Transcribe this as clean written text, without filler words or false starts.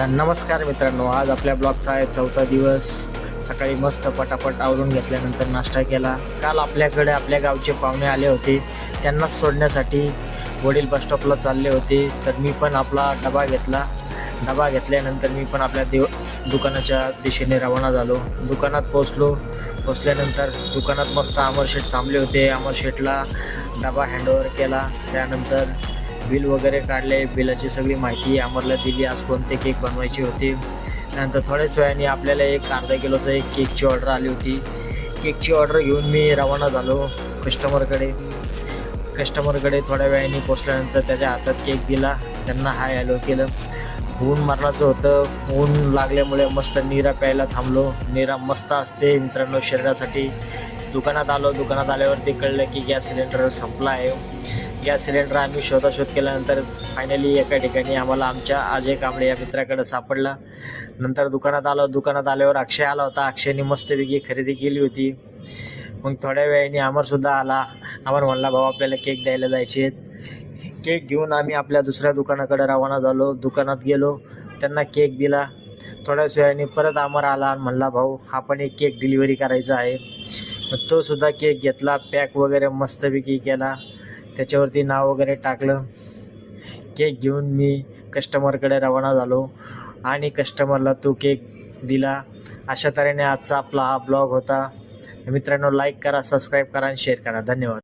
तर नमस्कार मित्रांनो, आज आपल्या ब्लॉगचा आहे 4था दिवस. सकाळी मस्त पटापट आवरून घेतल्यानंतर नाश्ता केला. काल आपल्याकडे आपल्या गावचे पाहुणे आले होते, त्यांना सोडण्यासाठी वडील बसस्टॉपला चालले होते. तर मी पण आपला डबा घेतल्यानंतर मी पण आपल्या दुकानाच्या दिशेने रवाना झालो. दुकानात पोचल्यानंतर दुकानात मस्त अमर शेठ थांबले होते. अमर शेठला डबा हँडओव्हर केला. त्यानंतर बिल वगैरे काढले. बिलाची सगळी माहिती अमरला दिली, आज कोणते केक बनवायचे होते. त्यानंतर थोड्याच वेळाने आपल्याला एक अर्धा किलोचं एक केकची ऑर्डर आली होती. केकची ऑर्डर घेऊन मी रवाना झालो कस्टमरकडे थोड्या वेळाने पोचल्यानंतर त्याच्या हातात केक दिला. त्यांना हाय हॅलो केलं. ऊन मरणाचं होतं. ऊन लागल्यामुळे मस्त नीरा प्यायला थांबलो. नीरा मस्त असते मित्रांनो शरीरासाठी. दुकानात आल्यावरती कळलं की गॅस सिलेंडर संपला आहे. गॅस सिलेंडर आम्ही शोध केल्यानंतर फायनली एका ठिकाणी आम्हाला आमच्या अजय कांबळे या मित्राकडे सापडला. नंतर दुकानात आल्यावर अक्षय आला होता. अक्षयने मस्तपैकी खरेदी केली होती. मग थोड्या वेळाने अमरसुद्धा आला. अमर म्हणला, भाऊ आपल्याला केक द्यायला जायचे आहेत. केक घेऊन आम्ही आपल्या दुसऱ्या दुकानाकडे रवाना झालो. दुकानात गेलो, त्यांना केक दिला. थोड्याच वेळाने परत अमर आला आणि म्हणला, भाऊ हा पण एक केक डिलिव्हरी करायचा आहे. मग तो सुद्धा केक घेतला, पॅक वगैरे मस्तपैकी केला, त्याच्यावरती नाव वगैरे टाकलं. केक घेऊन मी कस्टमरकडे रवाना झालो आणि कस्टमरला तो केक दिला. अशा तऱ्हेने आजचा आपला हा ब्लॉग होता. मित्रांनो, लाईक करा, सबस्क्राईब करा आणि शेअर करा. धन्यवाद.